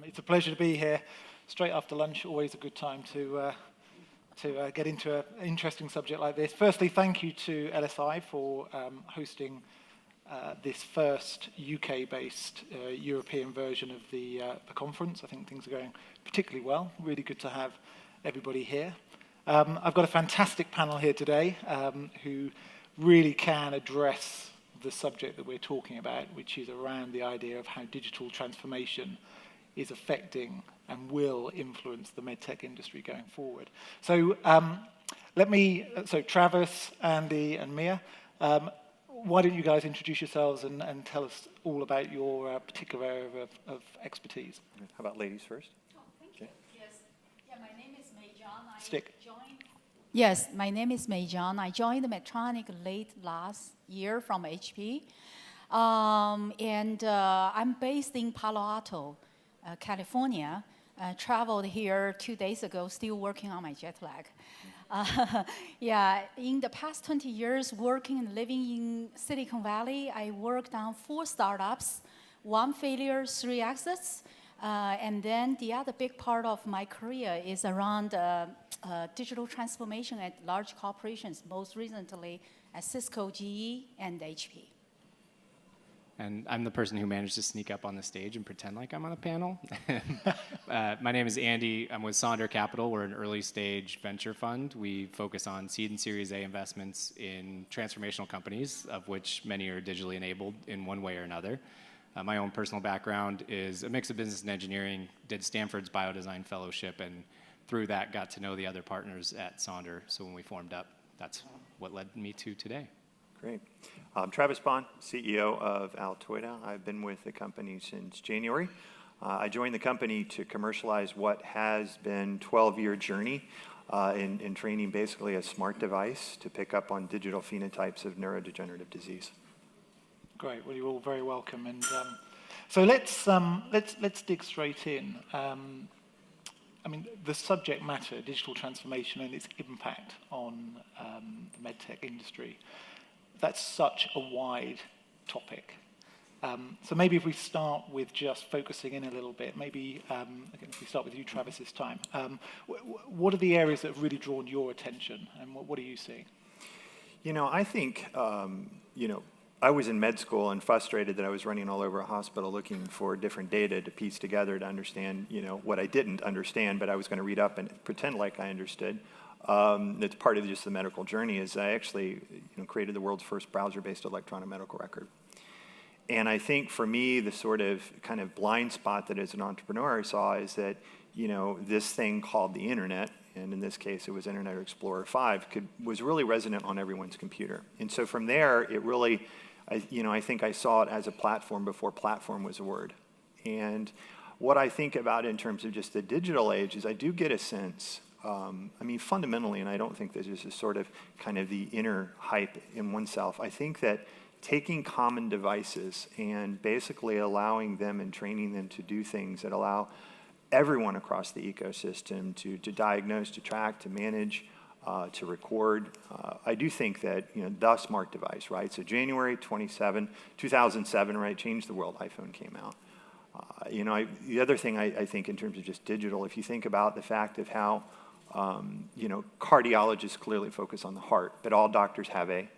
It's a pleasure to be here. Straight after lunch, always a good time to get into an interesting subject like this. Firstly, thank you to LSI for hosting this first UK-based European version of the conference. I think things are going particularly well. Really good to have everybody here. I've got a fantastic panel here today who really can address the subject that we're talking about, which is around the idea of how digital transformation is affecting and will influence the medtech industry going forward. So Travis, Andy, and Mia, why don't you guys introduce yourselves and tell us all about your particular area of expertise? How about ladies first? Oh, thank you. Yes. Yeah, my name is Jiang. Stick. Yes, my name is Jiang. I joined Medtronic late last year from HP. I'm based in Palo Alto, California. Traveled here 2 days ago, still working on my jet lag. In the past 20 years, working and living in Silicon Valley, I worked on 4 startups, 1 failure, 3 exits. And then the other big part of my career is around digital transformation at large corporations, most recently at Cisco, GE, and HP. And I'm the person who managed to sneak up on the stage and pretend like I'm on a panel. My name is Andy. I'm with Sonder Capital. We're an early stage venture fund. We focus on seed and Series A investments in transformational companies, of which many are digitally enabled in one way or another. My own personal background is a mix of business and engineering, did Stanford's Biodesign Fellowship, and through that got to know the other partners at Sonder. So when we formed up, that's what led me to today. Great. Travis Bond, CEO of Altoida. I've been with the company since January. I joined the company to commercialize what has been a 12-year journey in training basically a smart device to pick up on digital phenotypes of neurodegenerative disease. Great. Well, you're all very welcome. And so let's dig straight in. I mean, the subject matter, digital transformation and its impact on the medtech industry, that's such a wide topic. So maybe if we start with just focusing in a little bit, maybe again, if we start with you, Travis, this time. What are the areas that have really drawn your attention, and what are you seeing? I think, I was in med school and frustrated that I was running all over a hospital looking for different data to piece together to understand, what I didn't understand, but I was going to read up and pretend like I understood. That's part of just the medical journey is I actually created the world's first browser-based electronic medical record. And I think for me, the sort of kind of blind spot that as an entrepreneur I saw is that, this thing called the internet, and in this case it was Internet Explorer 5, was really resonant on everyone's computer. And so from there, it really, I think I saw it as a platform before platform was a word. And what I think about in terms of just the digital age is I do get a sense, fundamentally, and I don't think this is sort of kind of the inner hype in oneself, I think that taking common devices and basically allowing them and training them to do things that allow everyone across the ecosystem to diagnose, to track, to manage, to record. I do think that, the smart device, right? So January 2007, right, changed the world. iPhone came out. The other thing I think in terms of just digital, if you think about the fact of how, cardiologists clearly focus on the heart, but all doctors have a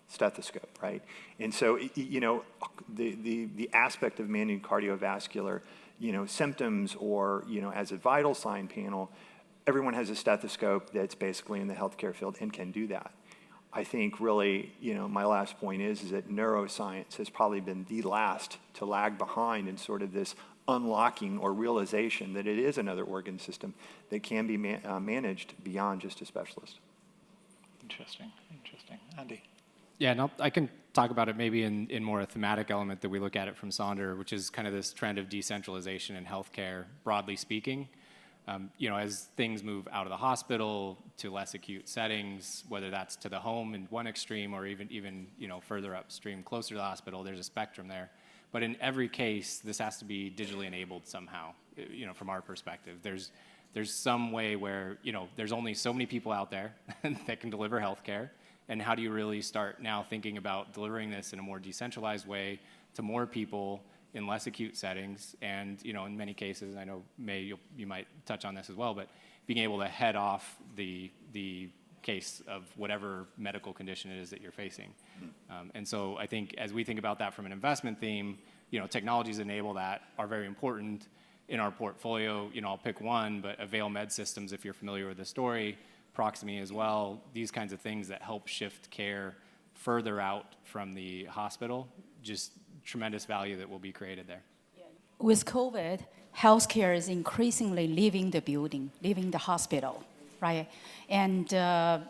stethoscope, right? And so, the aspect of managing cardiovascular, symptoms or, as a vital sign panel, everyone has a stethoscope that's basically in the healthcare field and can do that. I think really, my last point is that neuroscience has probably been the last to lag behind in sort of this unlocking or realization that it is another organ system that can be managed beyond just a specialist. Interesting. Andy? Yeah, and I can talk about it maybe in more a thematic element that we look at it from Sonder, which is kind of this trend of decentralization in healthcare, broadly speaking. As things move out of the hospital to less acute settings, whether that's to the home in one extreme or even further upstream, closer to the hospital, there's a spectrum there. But in every case, this has to be digitally enabled somehow, from our perspective. There's some way where, there's only so many people out there that can deliver healthcare. And how do you really start now thinking about delivering this in a more decentralized way to more people in less acute settings, and in many cases, I know you might touch on this as well, but being able to head off the case of whatever medical condition it is that you're facing. And so I think as we think about that from an investment theme, technologies enable that are very important in our portfolio. I'll pick one, but Avail Med Systems, if you're familiar with the story, Proximie as well, these kinds of things that help shift care further out from the hospital, just tremendous value that will be created there. With COVID, healthcare is increasingly leaving the building, leaving the hospital, right? And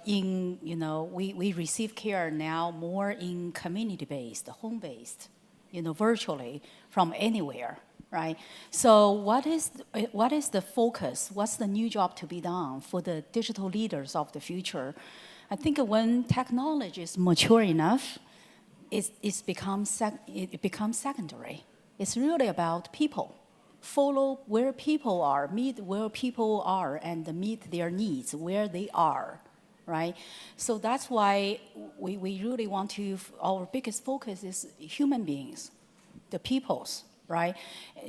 we receive care now more in community-based, home-based, virtually from anywhere, right? So what is the focus? What's the new job to be done for the digital leaders of the future? I think when technology is mature enough, it becomes secondary. It's really about people. Follow where people are, meet where people are, and meet their needs where they are, right? So that's why we really want to, our biggest focus is human beings, the peoples, right?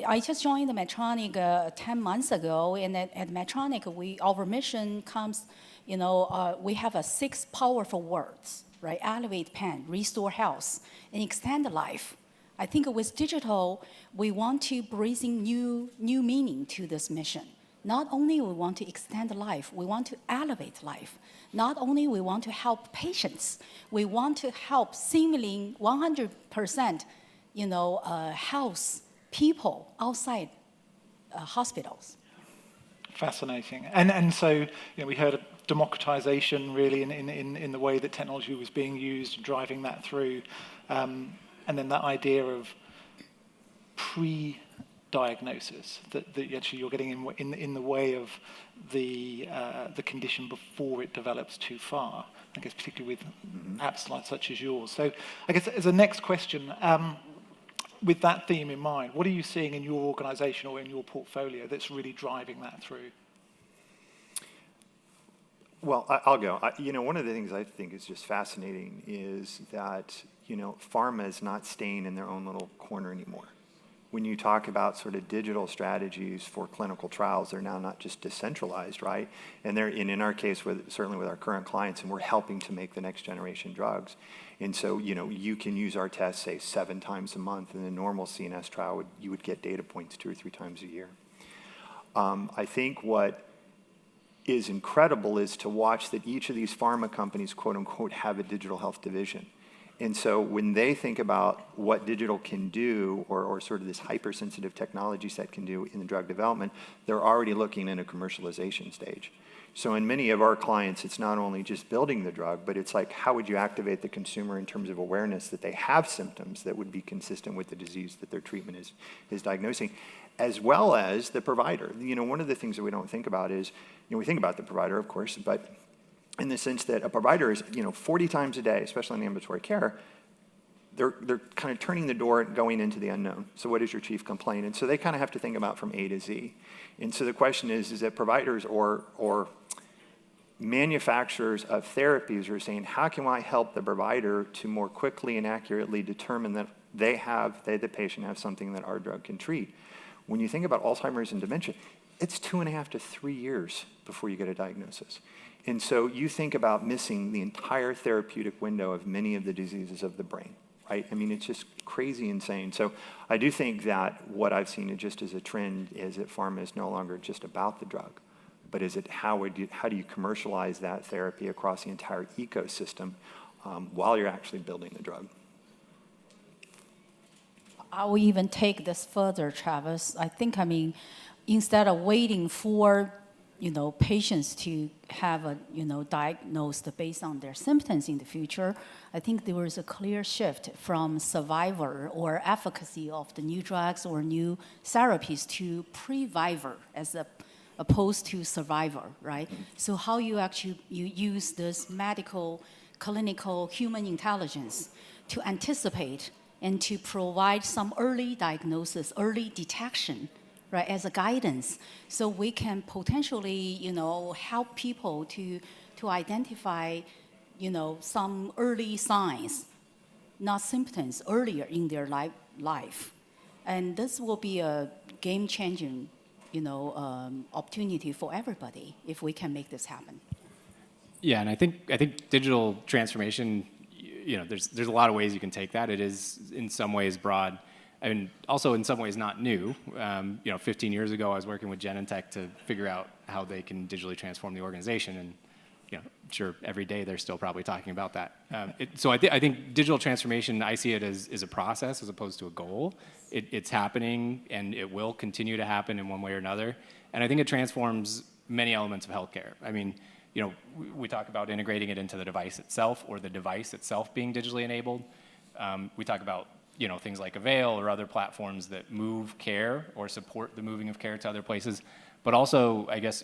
I just joined the Medtronic 10 months ago, and at Medtronic, our mission comes, we have 6 powerful words, right? Elevate pain, restore health, and extend life. I think with digital, we want to bring in new meaning to this mission. Not only we want to extend life, we want to elevate life. Not only we want to help patients, we want to help seemingly 100%, health people outside hospitals. Fascinating. And so we heard of democratization really in the way that technology was being used, driving that through. And then that idea of pre-diagnosis, that actually you're getting in the way of the condition before it develops too far, I guess particularly with apps like such as yours. So I guess as a next question, with that theme in mind, what are you seeing in your organization or in your portfolio that's really driving that through? Well, I'll go. One of the things I think is just fascinating is that, pharma is not staying in their own little corner anymore. When you talk about sort of digital strategies for clinical trials, they're now not just decentralized, right? And they're in our case, certainly with our current clients, and we're helping to make the next generation drugs. And so, you can use our test, say, 7 times a month. In a normal CNS trial, you would get data points 2 or 3 times a year. I think what is incredible is to watch that each of these pharma companies, quote unquote, have a digital health division. And so when they think about what digital can do, or sort of this hypersensitive technology set can do in the drug development, they're already looking in a commercialization stage. So in many of our clients, it's not only just building the drug, but it's like, how would you activate the consumer in terms of awareness that they have symptoms that would be consistent with the disease that their treatment is diagnosing, as well as the provider. One of the things that we don't think about is, we think about the provider, of course, but in the sense that a provider is, 40 times a day, especially in ambulatory care, they're kind of turning the door and going into the unknown. So what is your chief complaint? And so they kind of have to think about from A to Z. And so the question is that providers or manufacturers of therapies are saying, how can I help the provider to more quickly and accurately determine that they, the patient, have something that our drug can treat? When you think about Alzheimer's and dementia, it's 2.5 to 3 years before you get a diagnosis. And so you think about missing the entire therapeutic window of many of the diseases of the brain, right? I mean, it's just crazy insane. So I do think that what I've seen just as a trend is that pharma is no longer just about the drug, but is it how do you commercialize that therapy across the entire ecosystem while you're actually building the drug? I will even take this further, Travis. I think, instead of waiting for patients to have diagnosed based on their symptoms in the future, I think there was a clear shift from survivor or efficacy of the new drugs or new therapies to previvor as opposed to survivor, right? So how you use this medical, clinical, human intelligence to anticipate and to provide some early diagnosis, early detection, right, as a guidance, so we can potentially, help people to identify, some early signs, not symptoms, earlier in their life. And this will be a game-changing, opportunity for everybody if we can make this happen. Yeah, and I think digital transformation, there's a lot of ways you can take that. It is in some ways broad, and also in some ways not new. 15 years ago, I was working with Genentech to figure out how they can digitally transform the organization, and sure, every day they're still probably talking about that. So I think digital transformation, I see it as a process as opposed to a goal. It's happening, and it will continue to happen in one way or another. And I think it transforms many elements of healthcare. I mean, we talk about integrating it into the device itself, or the device itself being digitally enabled. We talk about things like Avail or other platforms that move care or support the moving of care to other places. But also, I guess,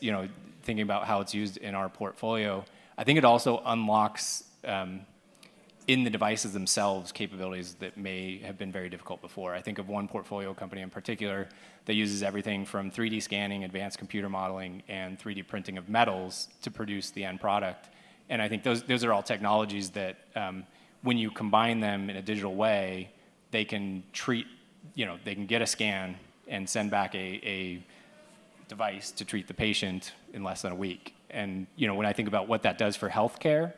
thinking about how it's used in our portfolio, I think it also unlocks in the devices themselves capabilities that may have been very difficult before. I think of one portfolio company in particular that uses everything from 3D scanning, advanced computer modeling, and 3D printing of metals to produce the end product. And I think those are all technologies that when you combine them in a digital way, they can treat, they can get a scan and send back a device to treat the patient in less than a week. And when I think about what that does for healthcare,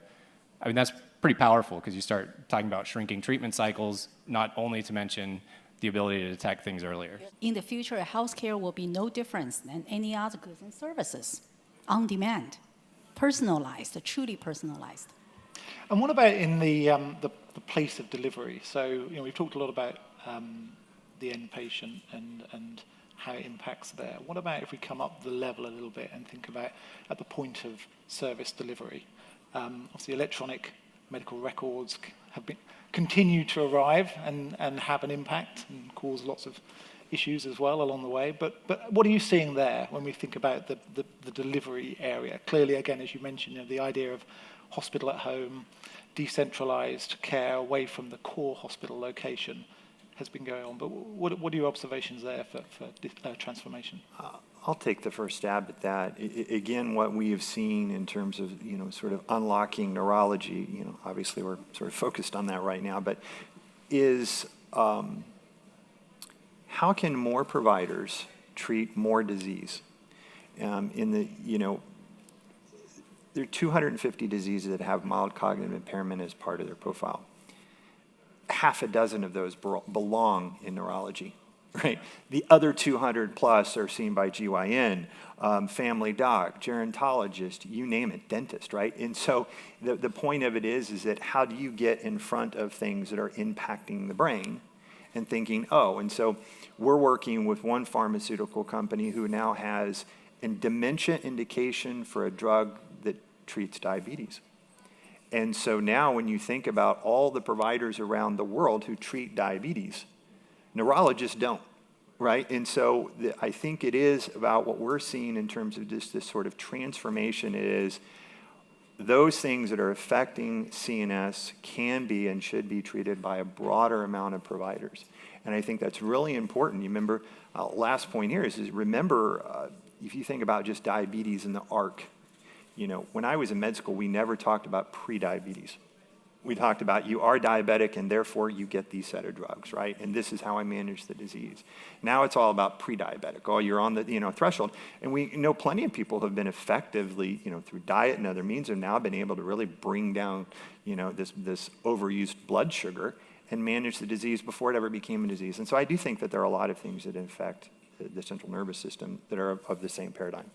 I mean, that's pretty powerful, because you start talking about shrinking treatment cycles, not only to mention the ability to detect things earlier. In the future, healthcare will be no different than any other goods and services, on demand, personalized, truly personalized. And what about in the place of delivery? So we've talked a lot about the end patient and how it impacts there. What about if we come up the level a little bit and think about at the point of service delivery? Obviously, electronic medical records continue to arrive and have an impact and cause lots of issues as well along the way. But what are you seeing there when we think about the delivery area? Clearly, again, as you mentioned, the idea of hospital at home, decentralized care away from the core hospital location has been going on. But what are your observations there for transformation? I'll take the first stab at that. Again, what we have seen in terms of, sort of unlocking neurology, obviously we're sort of focused on that right now, but is how can more providers treat more disease? There are 250 diseases that have mild cognitive impairment as part of their profile. Half a dozen of those belong in neurology. Right. The other 200 plus are seen by GYN, family doc, gerontologist, you name it, dentist, right? And so the point of it is that how do you get in front of things that are impacting the brain and thinking, and so we're working with one pharmaceutical company who now has a dementia indication for a drug that treats diabetes. And so now when you think about all the providers around the world who treat diabetes, neurologists don't, right? And so I think it is about what we're seeing in terms of this sort of transformation is those things that are affecting CNS can be and should be treated by a broader amount of providers. And I think that's really important. You remember, last point here is remember, if you think about just diabetes in the arc, when I was in med school, we never talked about pre-diabetes. We talked about you are diabetic and therefore you get these set of drugs, right? And this is how I manage the disease. Now it's all about pre-diabetic. You're on the threshold. And we know plenty of people have been effectively, through diet and other means have now been able to really bring down, this overused blood sugar and manage the disease before it ever became a disease. And so I do think that there are a lot of things that affect the central nervous system that are of the same paradigm.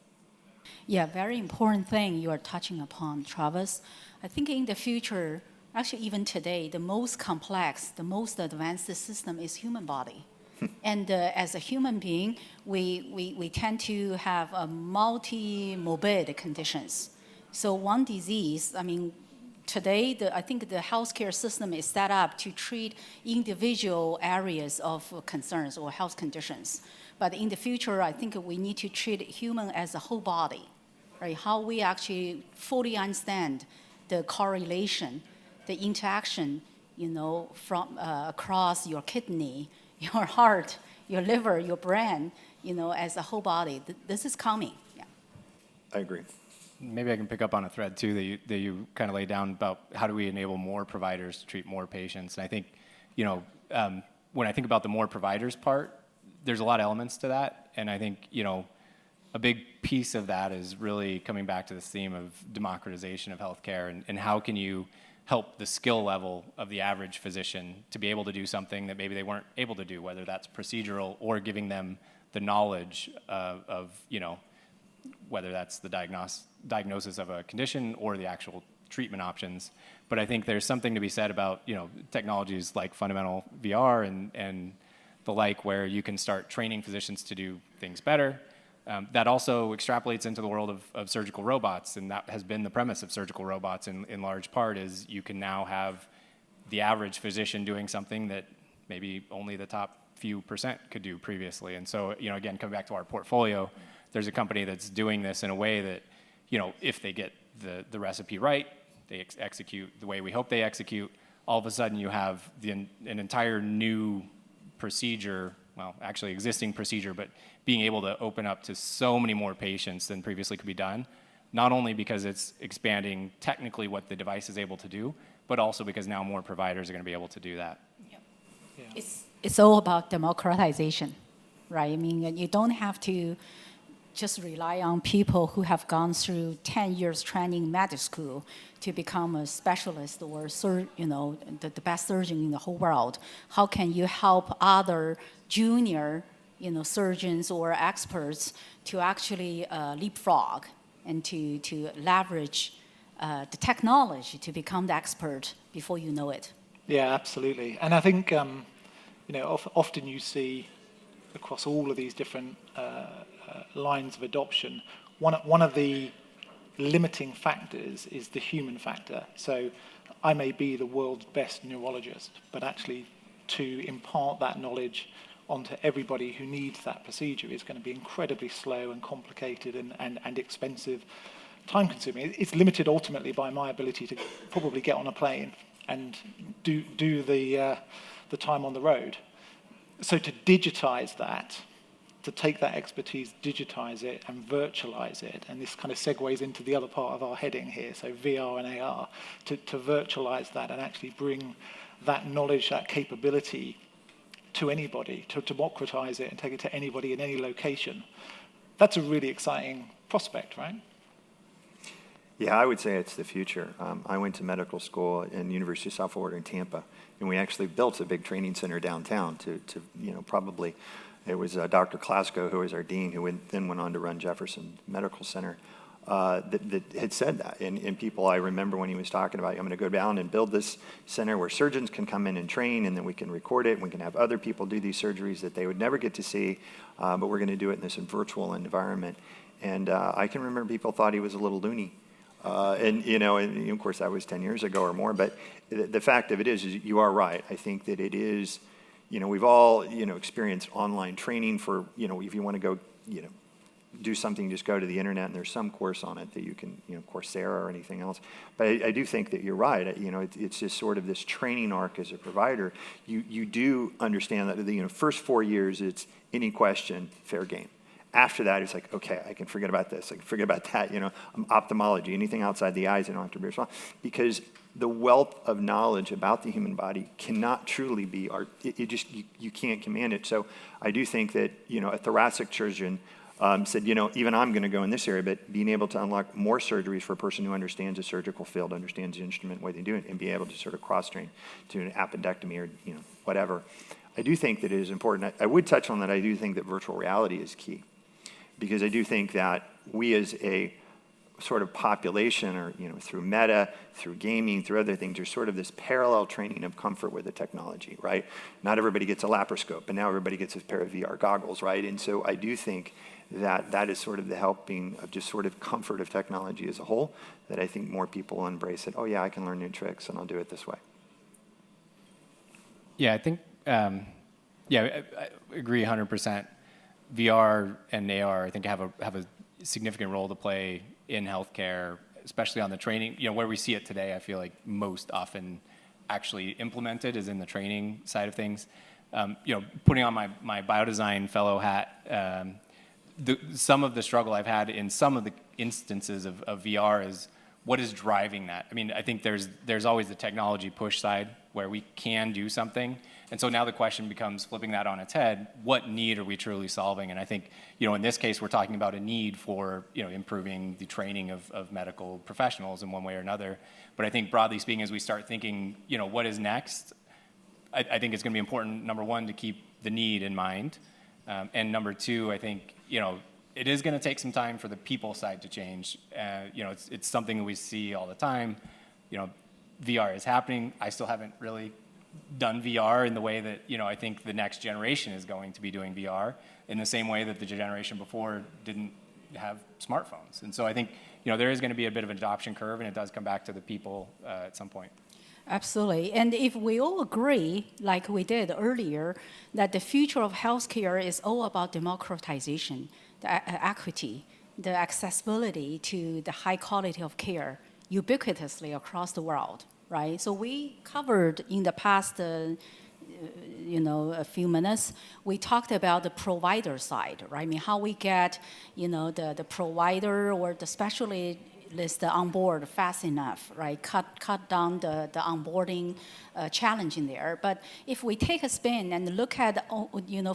Yeah, very important thing you are touching upon, Travis. I think in the future, actually, even today, the most complex, the most advanced system is human body. And as a human being, we tend to have multi-morbid conditions. So one disease, today, I think the healthcare system is set up to treat individual areas of concerns or health conditions. But in the future, I think we need to treat human as a whole body, right? How we actually fully understand the correlation, the interaction, from across your kidney, your heart, your liver, your brain, as a whole body. This is coming. Yeah. I agree. Maybe I can pick up on a thread too that you kind of laid down about how do we enable more providers to treat more patients. And I think, when I think about the more providers part, there's a lot of elements to that, and I think, you know, a big piece of that is really coming back to this theme of democratization of healthcare, and how can you help the skill level of the average physician to be able to do something that maybe they weren't able to do, whether that's procedural or giving them the knowledge of you know, whether that's the diagnosis of a condition or the actual treatment options. But I think there's something to be said about, you know, technologies like fundamental VR and the like, where you can start training physicians to do things better. That also extrapolates into the world of surgical robots, and that has been the premise of surgical robots in large part, is you can now have the average physician doing something that maybe only the top few percent could do previously. And so, you know, again, coming back to our portfolio, there's a company that's doing this in a way that, you know, if they get the recipe right, they execute the way we hope they execute, all of a sudden you have an entire new procedure, well, actually existing procedure, but being able to open up to so many more patients than previously could be done, not only because it's expanding technically what the device is able to do, but also because now more providers are going to be able to do that. Yep. Yeah. It's all about democratization, right? I mean, you don't have to just rely on people who have gone through 10 years training in medical school to become a specialist or you know, the best surgeon in the whole world. How can you help other junior, you know, surgeons or experts to actually leapfrog and to leverage the technology to become the expert before you know it? Yeah, absolutely. And I think, you know, often you see across all of these different lines of adoption, one of the limiting factors is the human factor. So I may be the world's best neurologist, but actually to impart that knowledge onto everybody who needs that procedure is going to be incredibly slow and complicated and expensive, time-consuming. It's limited ultimately by my ability to probably get on a plane and do the time on the road. So to digitize that, to take that expertise, digitize it, and virtualize it, and this kind of segues into the other part of our heading here, so VR and AR, to virtualize that and actually bring that knowledge, that capability to anybody, to democratize it and take it to anybody in any location. That's a really exciting prospect, right? Yeah, I would say it's the future. I went to medical school in University of South Florida in Tampa, and we actually built a big training center downtown to you know, probably, it was Dr. Klasko, who was our dean, who then went on to run Jefferson Medical Center, that had said that. And people, I remember when he was talking about, I'm going to go down and build this center where surgeons can come in and train, and then we can record it, and we can have other people do these surgeries that they would never get to see, but we're going to do it in this virtual environment. And I can remember people thought he was a little loony. And, you know, and of course that was 10 years ago or more, but the fact of it is you are right. I think that it is, you know, we've all, you know, experienced online training for, you know, if you want to go, you know, do something, just go to the internet and there's some course on it that you can, you know, Coursera or anything else. But I do think that you're right. You know, it's just sort of this training arc as a provider. You do understand that, you know, first 4 years, it's any question, fair game. After that, it's like, okay, I can forget about this. I can forget about that. You know, ophthalmology, anything outside the eyes, I don't have to be responsible. Because the wealth of knowledge about the human body cannot truly be art. You can't command it. So I do think that, you know, a thoracic surgeon said, you know, even I'm going to go in this area, but being able to unlock more surgeries for a person who understands the surgical field, understands the instrument, way they do it, and be able to sort of cross-train to an appendectomy or, you know, whatever. I do think that it is important. I would touch on that. I do think that virtual reality is key. Because I do think that we as a sort of population, or, you know, through meta, through gaming, through other things, there's sort of this parallel training of comfort with the technology, right? Not everybody gets a laparoscope, but now everybody gets a pair of VR goggles, right? And so I do think that that is sort of the helping of just sort of comfort of technology as a whole, that I think more people will embrace it. Oh yeah, I can learn new tricks and I'll do it this way. Yeah, I think, I agree 100%. VR and AR, I think, have a significant role to play in healthcare, especially on the training. You know, where we see it today, I feel like most often actually implemented is in the training side of things. You know, putting on my biodesign fellow hat, some of the struggle I've had in some of the instances of VR is what is driving that? I mean, I think there's always the technology push side where we can do something. And so now the question becomes, flipping that on its head, what need are we truly solving? And I think, in this case, we're talking about a need for, improving the training of medical professionals in one way or another. But I think broadly speaking, as we start thinking, what is next, I think it's going to be important, number one, to keep the need in mind. And number two, I think, it is going to take some time for the people side to change. It's something we see all the time. VR is happening. I still haven't really done VR in the way that, I think the next generation is going to be doing VR in the same way that the generation before didn't have smartphones. And so I think, there is going to be a bit of an adoption curve, and it does come back to the people at some point. Absolutely. And if we all agree, like we did earlier, that the future of healthcare is all about democratization, the equity, the accessibility to the high quality of care ubiquitously across the world, right? So we covered in the past, a few minutes, we talked about the provider side, right? I mean, how we get, the provider or the specialist on board fast enough, right? Cut down the onboarding challenge in there. But if we take a spin and look at,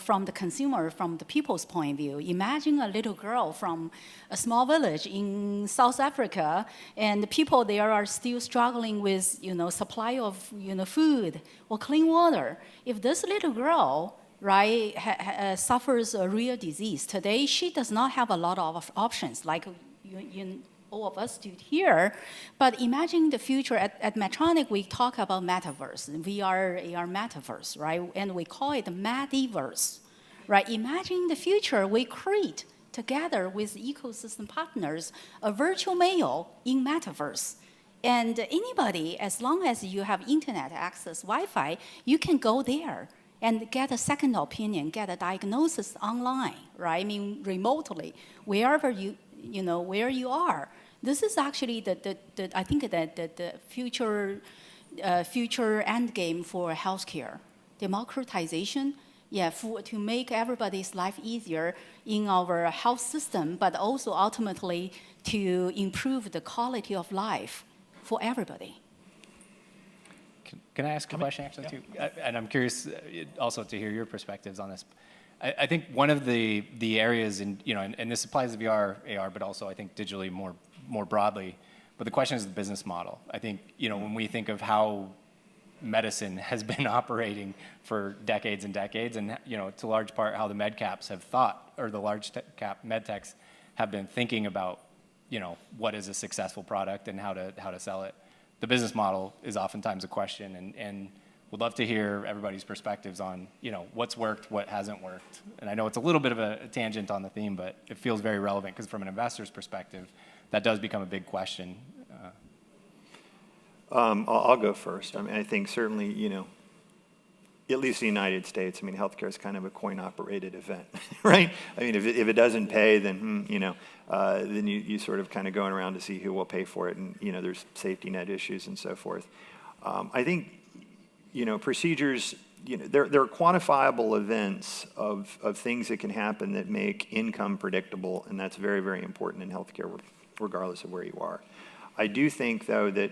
from the consumer, from the people's point of view, imagine a little girl from a small village in South Africa, and the people there are still struggling with, supply of, food or clean water. If this little girl, right, suffers a real disease today, she does not have a lot of options, like all of us do here. But imagine the future. At Medtronic, we talk about metaverse, VR, AR metaverse, right? And we call it Mediverse, right? Imagine the future we create together with ecosystem partners a virtual male in metaverse. And anybody, as long as you have internet access, Wi-Fi, you can go there and get a second opinion, get a diagnosis online, right? I mean, remotely, wherever where you are. This is actually I think the future end game for healthcare, democratization. Yeah, to make everybody's life easier in our health system, but also ultimately to improve the quality of life for everybody. Can I ask a question actually too? And I'm curious also to hear your perspectives on this. I think one of the areas and this applies to VR, AR, but also I think digitally more broadly. But the question is the business model. I think when we think of how medicine has been operating for decades and decades, and to a large part how the medcaps have thought, or the large cap medtechs have been thinking about, what is a successful product and how to sell it. The business model is oftentimes a question, and would love to hear everybody's perspectives on, what's worked, what hasn't worked. And I know it's a little bit of a tangent on the theme, but it feels very relevant because from an investor's perspective, that does become a big question. I'll go first. I mean, I think certainly, at least in the United States, I mean, healthcare is kind of a coin-operated event, right? I mean, if it doesn't pay, then, then you sort of kind of going around to see who will pay for it, and, there's safety net issues and so forth. I think, procedures, there are quantifiable events of things that can happen that make income predictable, and that's very, very important in healthcare, regardless of where you are. I do think, though, that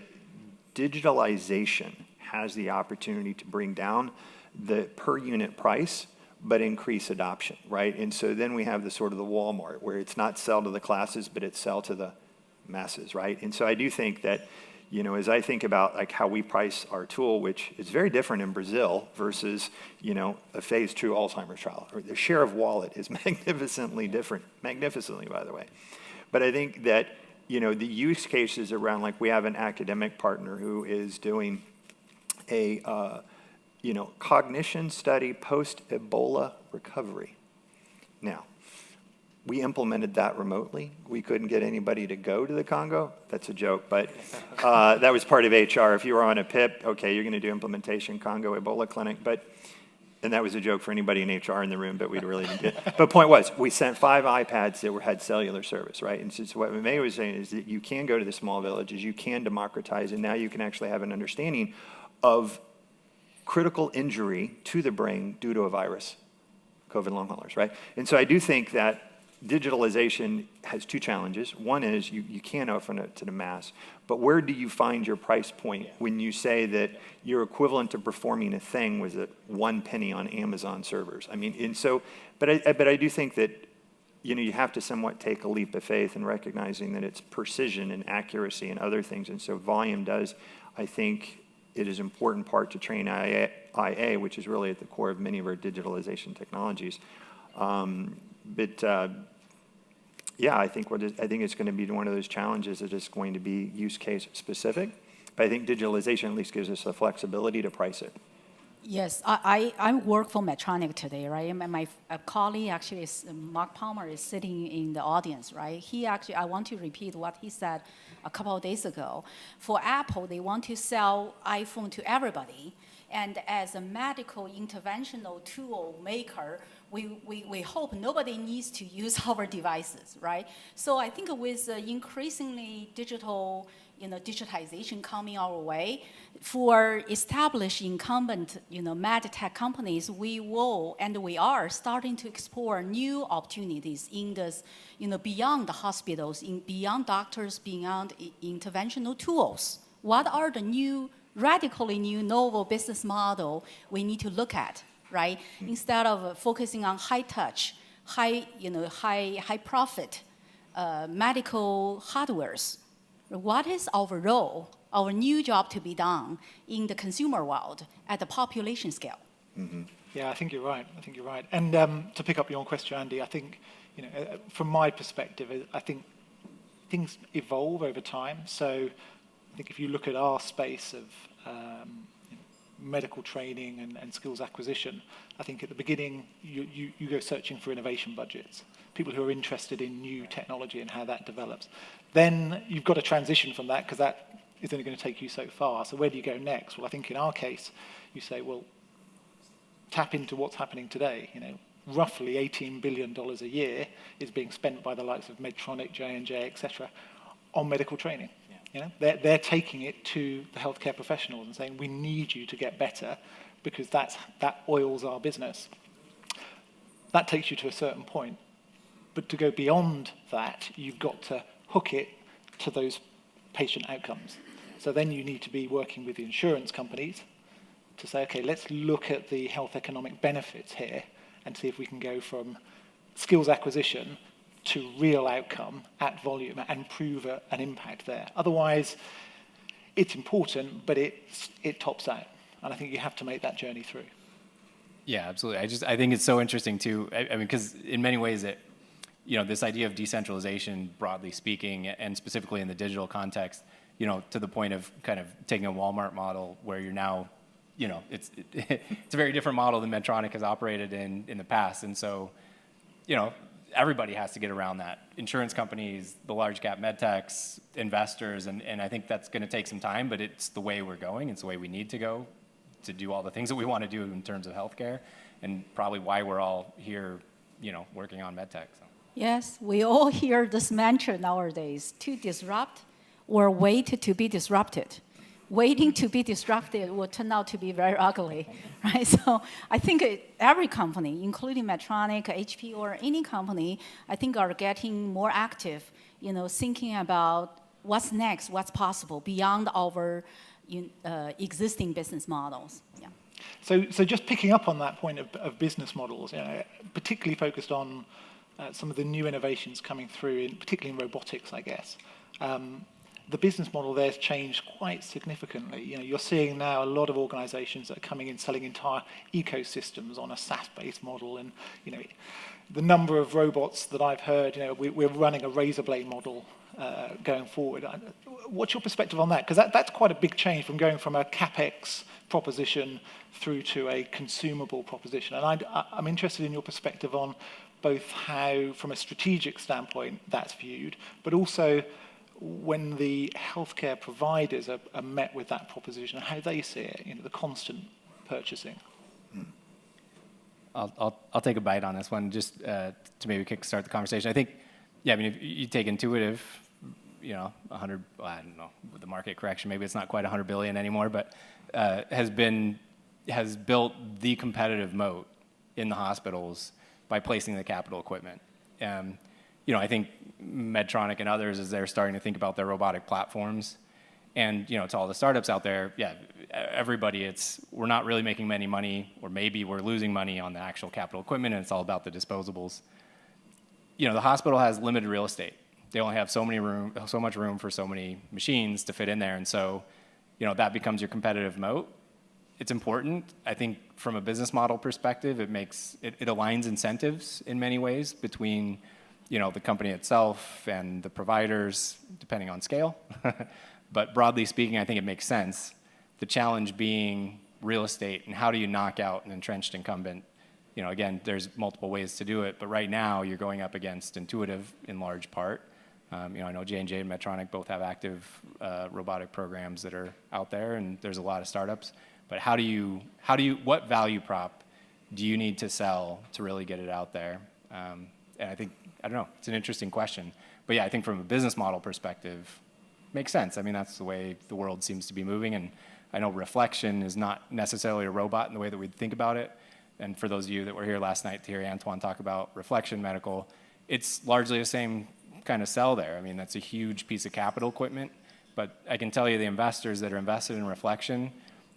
digitalization has the opportunity to bring down the per unit price, but increase adoption, right? And so then we have the sort of the Walmart, where it's not sell to the classes, but it's sell to the masses, right? And so I do think that, as I think about like how we price our tool, which is very different in Brazil versus, a phase 2 Alzheimer's trial, or the share of wallet is magnificently different, magnificently, by the way. But I think that, the use cases around, like we have an academic partner who is doing a, cognition study post-Ebola recovery. Now, we implemented that remotely. We couldn't get anybody to go to the Congo. That's a joke, but that was part of HR. If you were on a PIP, okay, you're going to do implementation Congo Ebola clinic, and that was a joke for anybody in HR in the room, but we really didn't get it. But point was, we sent 5 iPads that had cellular service, right? And so what May was saying is that you can go to the small villages, you can democratize, and now you can actually have an understanding of critical injury to the brain due to a virus, COVID long haulers, right? And so I do think that digitalization has two challenges. One is you can't open it to the mass, but where do you find your price point when you say that your equivalent to performing a thing was at 1 penny on Amazon servers? I mean, and so, but I do think that, you know, you have to somewhat take a leap of faith in recognizing that it's precision and accuracy and other things, and so volume does, I think, it is an important part to train IA, which is really at the core of many of our digitalization technologies. Yeah, I think it's going to be one of those challenges that is going to be use case specific. But I think digitalization at least gives us the flexibility to price it. Yes, I work for Medtronic today, right? And my colleague actually, Mark Palmer, is sitting in the audience, right? He actually, I want to repeat what he said a couple of days ago. For Apple, they want to sell iPhone to everybody. And as a medical interventional tool maker, we hope nobody needs to use our devices, right? So I think with increasingly digitization coming our way, for established incumbent, Medtech companies, we will and we are starting to explore new opportunities in this, beyond the hospitals, beyond doctors, beyond interventional tools. What are the new, radically new, novel business model we need to look at, right? Instead of focusing on high touch, high profit medical hardwares. What is our role, our new job to be done in the consumer world at the population scale? Mm-hmm. Yeah, I think you're right. And to pick up your question, Andy, I think, from my perspective, I think things evolve over time. So I think if you look at our space of medical training and skills acquisition, I think at the beginning you go searching for innovation budgets, people who are interested in new technology and how that develops. Then you've got to transition from that because that is only going to take you so far. So where do you go next? Well, I think in our case, you say, well, tap into what's happening today. Roughly $18 billion a year is being spent by the likes of Medtronic, J&J, etc., on medical training. They're taking it to the healthcare professionals and saying, we need you to get better because that oils our business. That takes you to a certain point. But to go beyond that, you've got to hook it to those patient outcomes. So then you need to be working with the insurance companies to say, okay, let's look at the health economic benefits here and see if we can go from skills acquisition to real outcome at volume and prove an impact there. Otherwise, it's important, but it tops out. And I think you have to make that journey through. Yeah, absolutely. I think it's so interesting too. I mean, because in many ways this idea of decentralization, broadly speaking, and specifically in the digital context, to the point of kind of taking a Walmart model where you're now, it's a very different model than Medtronic has operated in the past. And so, everybody has to get around that. Insurance companies, the large cap medtechs, investors, and I think that's going to take some time, but it's the way we're going. It's the way we need to go to do all the things that we want to do in terms of healthcare, and probably why we're all here, working on medtech. So. Yes, we all hear this mantra nowadays: to disrupt or wait to be disrupted. Waiting to be disrupted will turn out to be very ugly, right? So I think every company, including Medtronic, HP, or any company, I think are getting more active, thinking about what's next, what's possible beyond our existing business models. Yeah. So just picking up on that point of business models, particularly focused on some of the new innovations coming through, particularly in robotics, I guess. The business model there has changed quite significantly. You're seeing now a lot of organizations that are coming in selling entire ecosystems on a SaaS-based model. And, the number of robots that I've heard, we're running a razor blade model going forward. What's your perspective on that? Because that's quite a big change from going from a CapEx proposition through to a consumable proposition. And I'm interested in your perspective on both how, from a strategic standpoint, that's viewed, but also when the healthcare providers are met with that proposition, how they see it, the constant purchasing. I'll take a bite on this one just to maybe kickstart the conversation. I think, if you take Intuitive, 100, I don't know, with the market correction, maybe it's not quite 100 billion anymore, but has built the competitive moat in the hospitals by placing the capital equipment. I think Medtronic and others, as they're starting to think about their robotic platforms, and to all the startups out there, yeah, everybody, we're not really making any money, or maybe we're losing money on the actual capital equipment, and it's all about the disposables. The hospital has limited real estate. They only have so much room for so many machines to fit in there, and so that becomes your competitive moat. It's important. I think from a business model perspective, it aligns incentives in many ways between the company itself and the providers, depending on scale. But broadly speaking, I think it makes sense. The challenge being real estate, and how do you knock out an entrenched incumbent? Again, there's multiple ways to do it, but right now you're going up against Intuitive in large part. I know J&J and Medtronic both have active robotic programs that are out there, and there's a lot of startups. But what value prop do you need to sell to really get it out there? And I don't know, it's an interesting question. But yeah, I think from a business model perspective, makes sense. I mean, that's the way the world seems to be moving. And I know reflection is not necessarily a robot in the way that we think about it. And for those of you that were here last night to hear Antoine talk about reflection medical, it's largely the same kind of sell there. I mean, that's a huge piece of capital equipment. But I can tell you the investors that are invested in reflection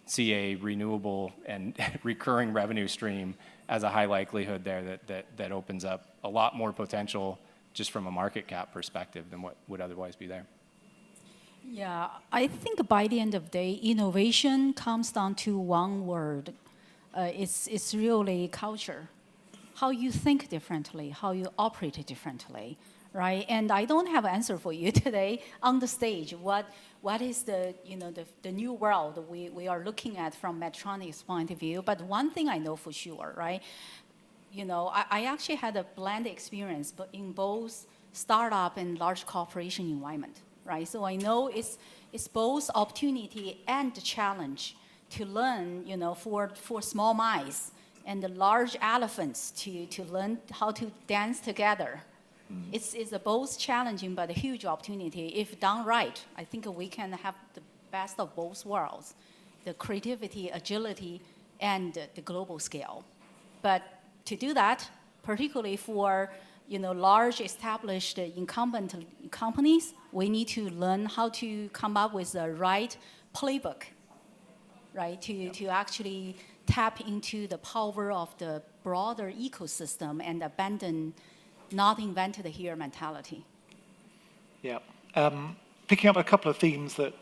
see a renewable and recurring revenue stream as a high likelihood there that opens up a lot more potential just from a market cap perspective than what would otherwise be there. Yeah, I think by the end of the day, innovation comes down to one word. It's really culture. How you think differently, how you operate differently, right? And I don't have an answer for you today on the stage. What is the new world we are looking at from Medtronic's point of view? But one thing I know for sure, right? I actually had a blended experience, but in both startup and large corporation environment, right? So I know it's both opportunity and challenge to learn, for small mice and the large elephants to learn how to dance together. It's both challenging but a huge opportunity. If done right, I think we can have the best of both worlds, the creativity, agility, and the global scale. But to do that, particularly for large established incumbent companies, we need to learn how to come up with the right playbook, right? To actually tap into the power of the broader ecosystem and abandon not invented here mentality. Yeah. Picking up a couple of themes that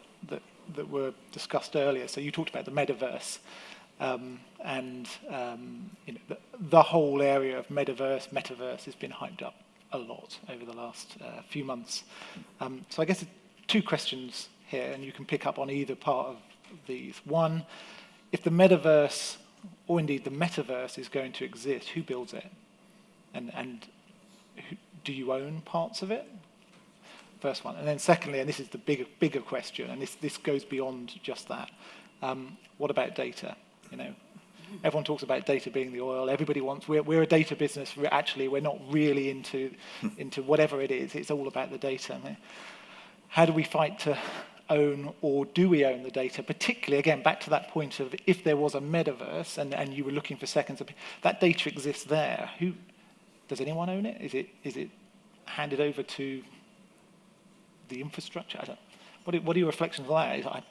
were discussed earlier. So you talked about the metaverse, and the whole area of metaverse has been hyped up a lot over the last few months. So I guess two questions here, and you can pick up on either part of these. One, if the metaverse, or indeed the metaverse, is going to exist, who builds it? And do you own parts of it? First one. And then secondly, and this is the bigger question, and this goes beyond just that, what about data? Everyone talks about data being the oil. Everybody wants, we're a data business. We're not really into whatever it is. It's all about the data. How do we fight to own, or do we own the data? Particularly, again, back to that point of if there was a metaverse and you were looking for seconds, that data exists there. Does anyone own it? Is it handed over to the infrastructure? What are your reflections on that?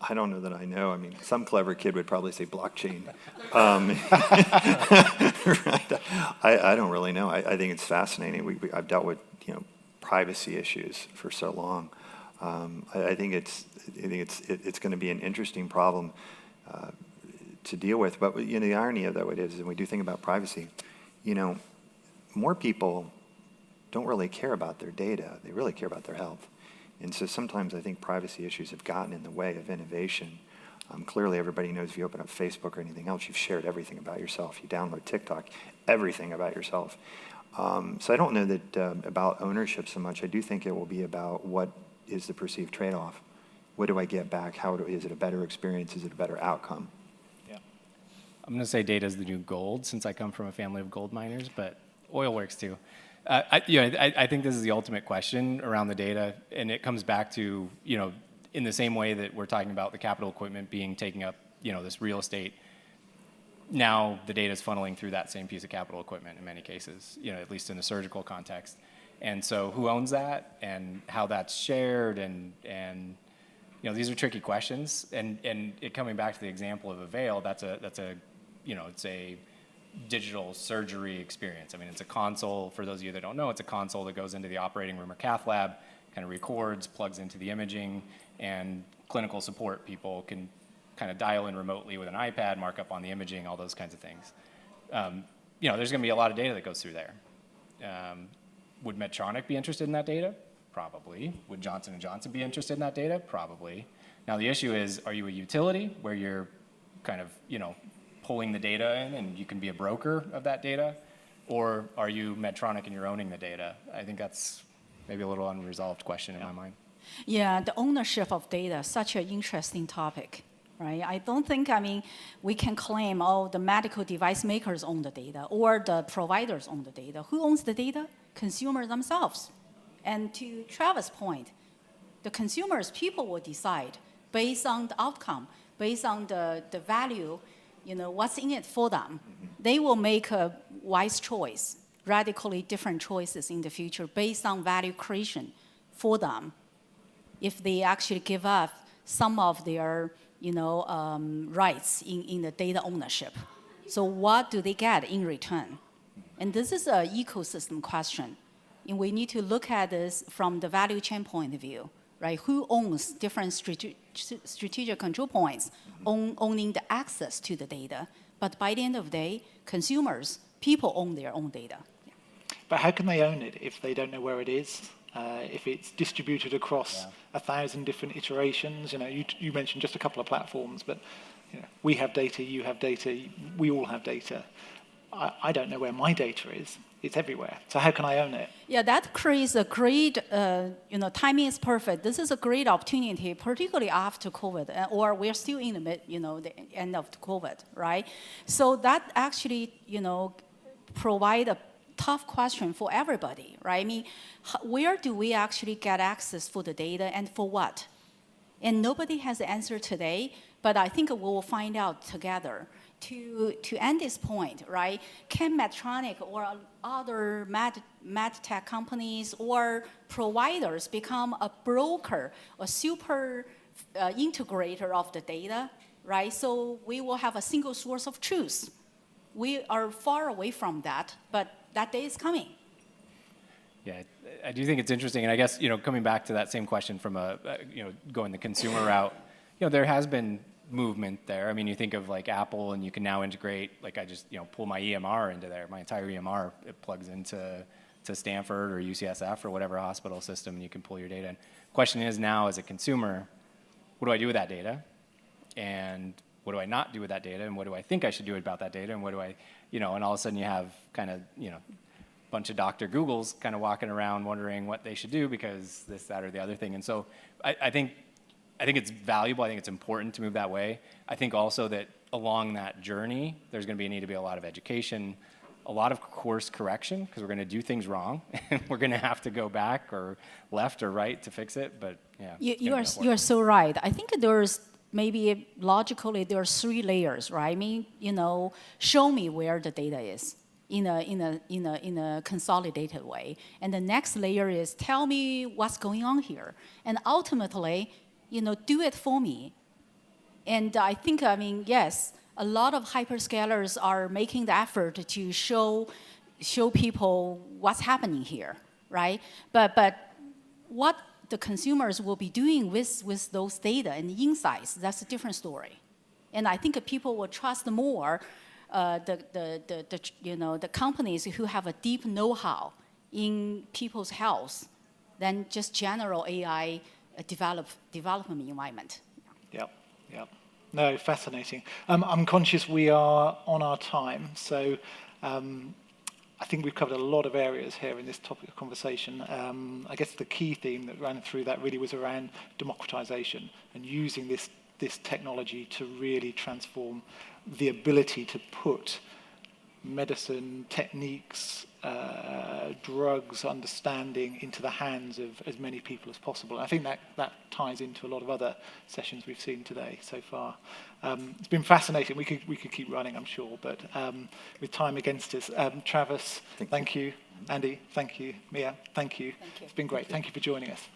I don't know that I know. I mean, some clever kid would probably say blockchain. Right. I don't really know. I think it's fascinating. I've dealt with privacy issues for so long. I think it's going to be an interesting problem to deal with. But the irony of that is, when we do think about privacy, more people don't really care about their data. They really care about their health. And so sometimes I think privacy issues have gotten in the way of innovation. Clearly, everybody knows if you open up Facebook or anything else, you've shared everything about yourself. You download TikTok, everything about yourself. So I don't know that about ownership so much. I do think it will be about what is the perceived trade-off. What do I get back? Is it a better experience? Is it a better outcome? Yeah. I'm going to say data is the new gold, since I come from a family of gold miners, but oil works too. I think this is the ultimate question around the data, and it comes back to, in the same way that we're talking about the capital equipment taking up, this real estate. Now the data is funneling through that same piece of capital equipment in many cases, at least in the surgical context. And so who owns that and how that's shared and these are tricky questions. And coming back to the example of a veil, that's a it's a digital surgery experience. I mean, it's a console, for those of you that don't know, it's a console that goes into the operating room or cath lab, kind of records, plugs into the imaging, and clinical support people can kind of dial in remotely with an iPad, mark up on the imaging, all those kinds of things. There's going to be a lot of data that goes through there. Would Medtronic be interested in that data? Probably. Would Johnson & Johnson be interested in that data? Probably. Now the issue is, are you a utility where you're kind of, pulling the data in and you can be a broker of that data? Or are you Medtronic and you're owning the data? I think that's maybe a little unresolved question in my mind. Yeah, the ownership of data, such an interesting topic, right? I don't think, we can claim, the medical device makers own the data or the providers own the data. Who owns the data? Consumers themselves. And to Travis' point, the consumers, people will decide based on the outcome, based on the value, what's in it for them. They will make a wise choice, radically different choices in the future based on value creation for them if they actually give up some of their rights in the data ownership. So what do they get in return? And this is an ecosystem question. And we need to look at this from the value chain point of view, right? Who owns different strategic control points, owning the access to the data? But by the end of the day, consumers, people own their own data. Yeah. But how can they own it if they don't know where it is? If it's distributed across 1,000 different iterations, you mentioned just a couple of platforms, but we have data, you have data, we all have data. I don't know where my data is. It's everywhere. So how can I own it? Yeah, that creates a great, timing is perfect. This is a great opportunity, particularly after COVID, or we're still in the the end of COVID, right? So that actually, provide a tough question for everybody, right? Where do we actually get access for the data and for what? And nobody has the answer today, but I think we will find out together. To end this point, right? Can Medtronic or other Medtech companies or providers become a broker, a super integrator of the data, right? So we will have a single source of truth. We are far away from that, but that day is coming. Yeah, I do think it's interesting, and I guess coming back to that same question from going the consumer route, there has been movement there. I mean, you think of like Apple, and you can now integrate, like I just pull my EMR into there. My entire EMR, it plugs into Stanford or UCSF or whatever hospital system, and you can pull your data in. Question is now, as a consumer, what do I do with that data? And what do I not do with that data? And what do I think I should do about that data? And what do I, and all of a sudden you have kind of, bunch of Dr. Googles kind of walking around wondering what they should do because this, that, or the other thing. And so I think it's valuable. I think it's important to move that way. I think also that along that journey, there's going to need to be a lot of education, a lot of course correction, because we're going to do things wrong, and we're going to have to go back or left or right to fix it. But yeah, you are so right. I think there's maybe logically there are 3 layers, right? Show me where the data is in a consolidated way, and the next layer is tell me what's going on here, and ultimately, do it for me. And I think, yes, a lot of hyperscalers are making the effort to show people what's happening here, right? But what the consumers will be doing with those data and insights, that's a different story. And I think people will trust more the companies who have a deep know-how in people's health than just general AI development environment. Yep. No, fascinating. I'm conscious we are on our time, so I think we've covered a lot of areas here in this topic of conversation. I guess the key theme that ran through that really was around democratization and using this technology to really transform the ability to put medicine, techniques, drugs, understanding into the hands of as many people as possible. I think that ties into a lot of other sessions we've seen today so far. It's been fascinating. We could keep running, I'm sure, but with time against us, Travis, thank you. Andy, thank you. Mia, thank you. Thank you. It's been great. Thank you for joining us.